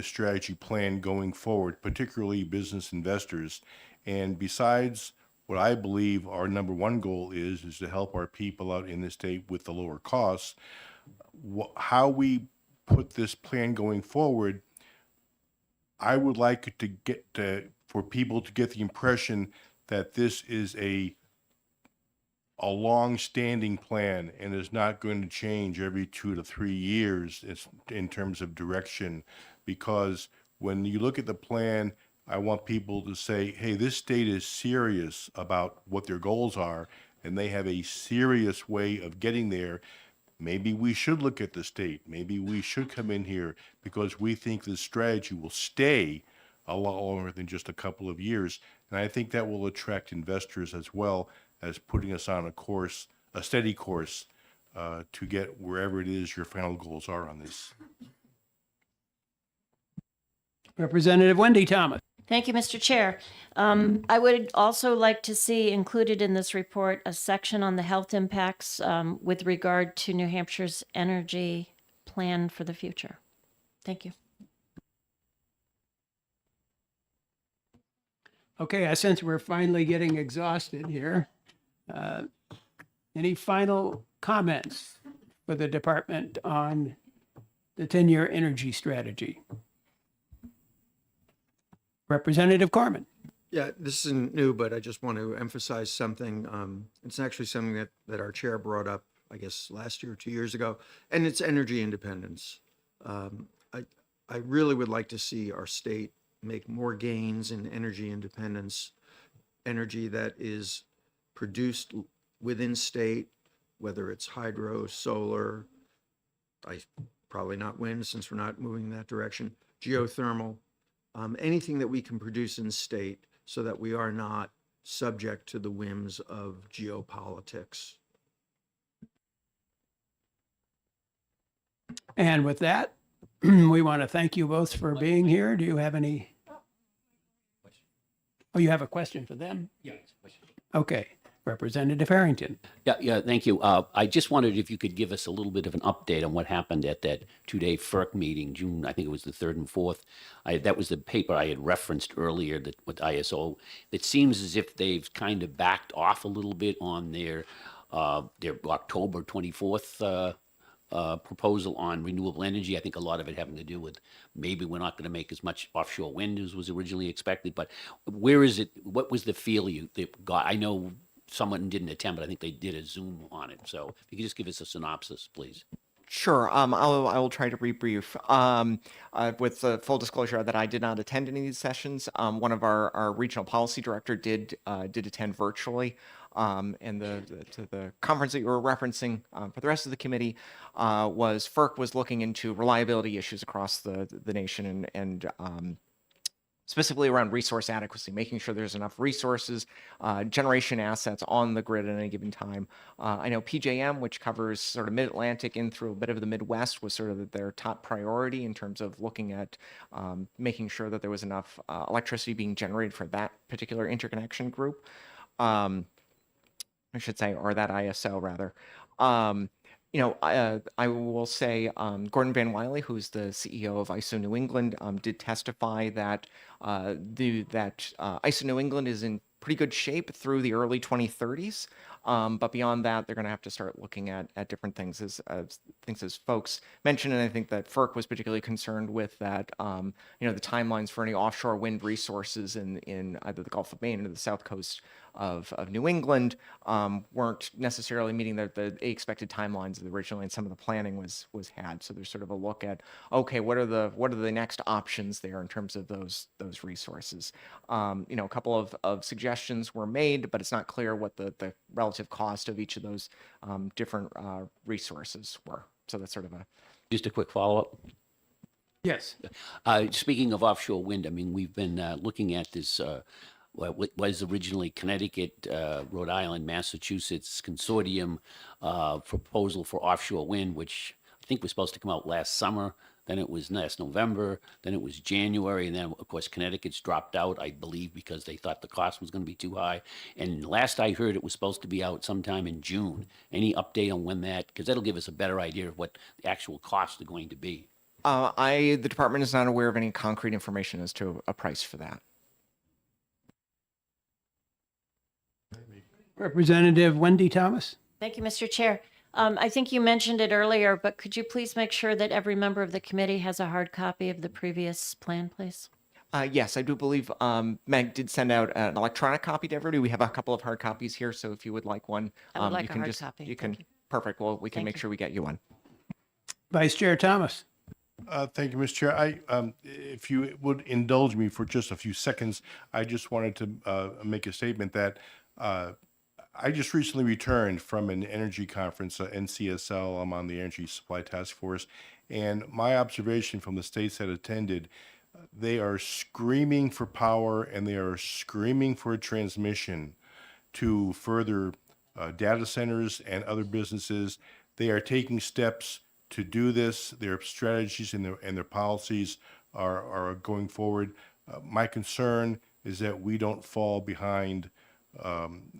strategy plan going forward, particularly business investors. And besides what I believe our number one goal is to help our people out in the state with the lower costs, how we put this plan going forward, I would like it to get for people to get the impression that this is a long-standing plan and is not going to change every 2 to 3 years in terms of direction. Because when you look at the plan, I want people to say, hey, this state is serious about what their goals are, and they have a serious way of getting there. Maybe we should look at the state. Maybe we should come in here because we think this strategy will stay a lot longer than just a couple of years. And I think that will attract investors as well as putting us on a course, a steady course, to get wherever it is your final goals are on this. Representative Wendy Thomas. Thank you, Mr. Chair. I would also like to see included in this report a section on the health impacts with regard to New Hampshire's energy plan for the future. Thank you. Okay, I sense we're finally getting exhausted here. Any final comments for the department on the 10-year energy strategy? Representative Corman. Yeah, this isn't new, but I just want to emphasize something. It's actually something that our chair brought up, I guess, last year, 2 years ago, and it's energy independence. I really would like to see our state make more gains in energy independence, energy that is produced within state, whether it's hydro, solar, probably not wind since we're not moving in that direction, geothermal, anything that we can produce in state so that we are not subject to the whims of geopolitics. And with that, we want to thank you both for being here. Do you have any? Oh, you have a question for them? Yeah. Okay. Representative Harrington. Yeah, thank you. I just wondered if you could give us a little bit of an update on what happened at that two-day FERC meeting, June, I think it was the 3rd and 4th. That was the paper I had referenced earlier that with ISO. It seems as if they've kind of backed off a little bit on their October 24th proposal on renewable energy. I think a lot of it having to do with maybe we're not going to make as much offshore wind as was originally expected. But where is it? What was the feel you got? I know someone didn't attend, but I think they did a Zoom on it. So if you could just give us a synopsis, please. Sure. I will try to rebrief. With the full disclosure that I did not attend any of these sessions. One of our regional policy director did attend virtually. And the conference that you were referencing for the rest of the committee was FERC was looking into reliability issues across the nation and specifically around resource adequacy, making sure there's enough resources, generation assets on the grid at any given time. I know PJM, which covers sort of mid-Atlantic in through a bit of the Midwest, was sort of their top priority in terms of looking at making sure that there was enough electricity being generated for that particular interconnection group. I should say, or that ISO rather. I will say Gordon Van Wiley, who's the CEO of ISO New England, did testify that ISO New England is in pretty good shape through the early 2030s. But beyond that, they're going to have to start looking at different things as folks mentioned. And I think that FERC was particularly concerned with that, the timelines for any offshore wind resources in either the Gulf of Maine or the south coast of New England weren't necessarily meeting the expected timelines originally, and some of the planning was had. So there's sort of a look at, okay, what are the next options there in terms of those resources? A couple of suggestions were made, but it's not clear what the relative cost of each of those different resources were. So that's sort of Just a quick follow-up. Yes. Speaking of offshore wind, I mean, we've been looking at this, what was originally Connecticut, Rhode Island, Massachusetts consortium proposal for offshore wind, which I think was supposed to come out last summer. Then it was last November. Then it was January. And then, of course, Connecticut's dropped out, I believe, because they thought the cost was going to be too high. And last I heard, it was supposed to be out sometime in June. Any update on when that? Because that'll give us a better idea of what the actual costs are going to be. the department is not aware of any concrete information as to a price for that. Representative Wendy Thomas. Thank you, Mr. Chair. I think you mentioned it earlier, but could you please make sure that every member of the committee has a hard copy of the previous plan, please? Yes, I do believe Meg did send out an electronic copy to everybody. We have a couple of hard copies here, so if you would like one, I would like you a can hard copy. You can. Thank you. Perfect. Well, we can Thank make you. sure we get you one. Vice Chair Thomas. Thank you, Mr. Chair. If you would indulge me for just a few seconds, I just wanted to make a statement that I just recently returned from an energy conference, NCSL. I'm on the Energy Supply Task Force, and my observation from the states that attended, they are screaming for power and they are screaming for transmission to further data centers and other businesses. They are taking steps to do this. Their strategies and their policies are going forward. My concern is that we don't fall behind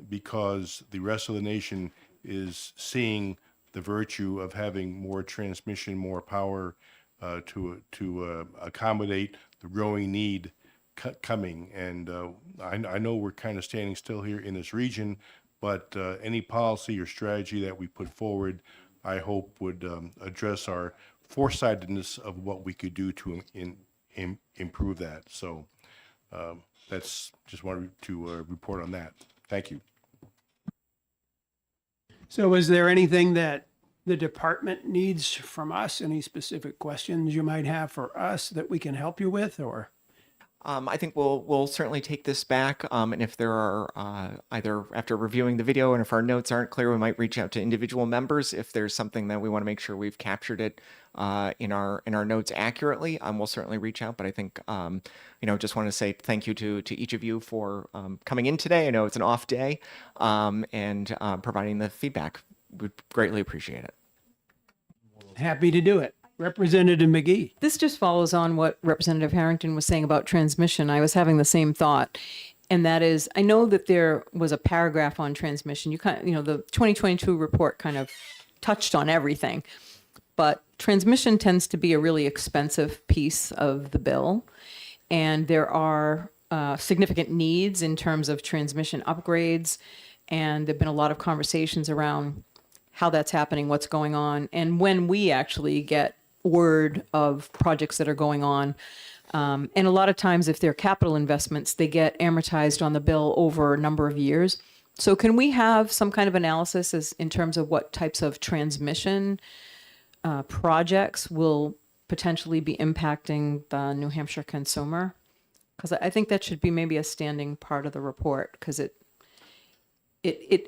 because the rest of the nation is seeing the virtue of having more transmission, more power to accommodate the growing need coming. And I know we're kind of standing still here in this region, but any policy or strategy that we put forward, I hope would address our foresightedness of what we could do to improve that. So that's just wanted to report on that. Thank you. So is there anything that the department needs from us? Any specific questions you might have for us that we can help you with, or? I think we'll certainly take this back, and if there are either after reviewing the video and if our notes aren't clear, we might reach out to individual members. If there's something that we want to make sure we've captured it in our notes accurately, we'll certainly reach out. But I think just want to say thank you to each of you for coming in today. I know it's an off day, and providing the feedback. We'd greatly appreciate it. Happy to do it. Representative McGee. This just follows on what Representative Harrington was saying about transmission. I was having the same thought. And that is, I know that there was a paragraph on transmission. The 2022 report kind of touched on everything. But transmission tends to be a really expensive piece of the bill. And there are significant needs in terms of transmission upgrades. And there have been a lot of conversations around how that's happening, what's going on, and when we actually get word of projects that are going on. And a lot of times, if they're capital investments, they get amortized on the bill over a number of years. So can we have some kind of analysis in terms of what types of transmission projects will potentially be impacting the New Hampshire consumer? Because I think that should be maybe a standing part of the report, because it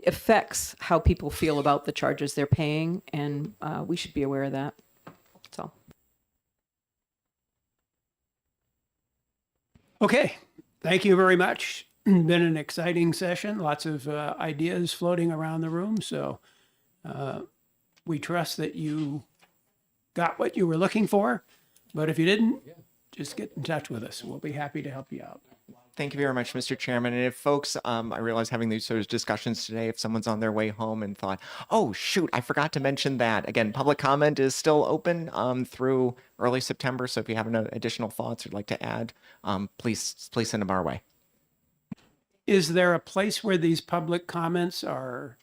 affects how people feel about the charges they're paying, and we should be aware of that. So. Okay, thank you very much. Been an exciting session, lots of ideas floating around the room. So we trust that you got what you were looking for, but if you didn't, just get in touch with us. We'll be happy to help you out. Thank you very much, Mr. Chairman. And if folks, I realize having these sort of discussions today, if someone's on their way home and thought, oh, shoot, I forgot to mention that. Again, public comment is still open through early September. So if you have any additional thoughts you'd like to add, please send them our way. Is there a place where these public comments are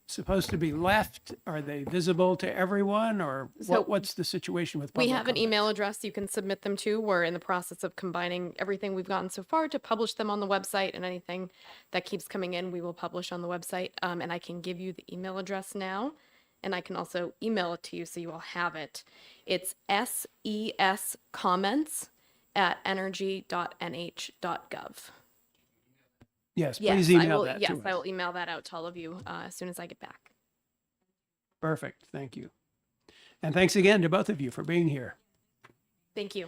supposed to be left? Are they visible to everyone, or what's the situation with public We have an comments? email address you can submit them to. We're in the process of combining everything we've gotten so far to publish them on the website, and anything that keeps coming in, we will publish on the website. And I can give you the email address now, and I can also email it to you so you all have it. It's ses comments@energy.nh.gov. Yes, Yes, please I email will. that Yes, to I us. will email that out to all of you as soon as I get back. Perfect, thank you. And thanks again to both of you for being here. Thank you.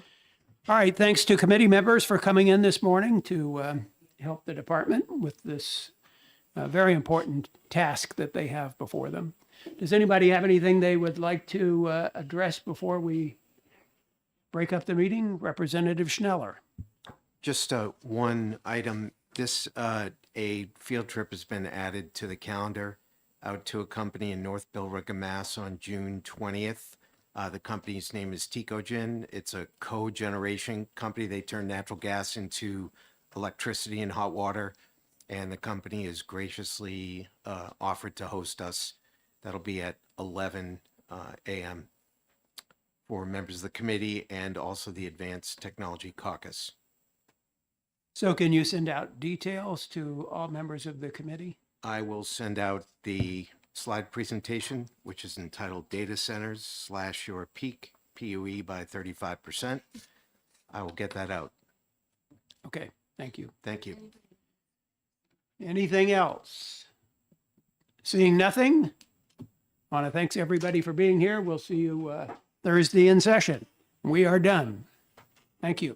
All right, thanks to committee members for coming in this morning to help the department with this very important task that they have before them. Does anybody have anything they would like to address before we break up the meeting? Representative Schneller. Just one item. A field trip has been added to the calendar out to a company in North Billerica, Mass on June 20th. The company's name is Tecogen. It's a cogeneration company. They turn natural gas into electricity and hot water, and the company has graciously offered to host us. That'll be at 11 a.m. for members of the committee and also the Advanced Technology Caucus. So can you send out details to all members of the committee? I will send out the slide presentation, which is entitled Data Centers / Your Peak PUE by 35%. I will get that out. Okay, thank you. Thank you. Anything else? Seeing nothing, want to thank everybody for being here. We'll see you Thursday in session. We are done. Thank you.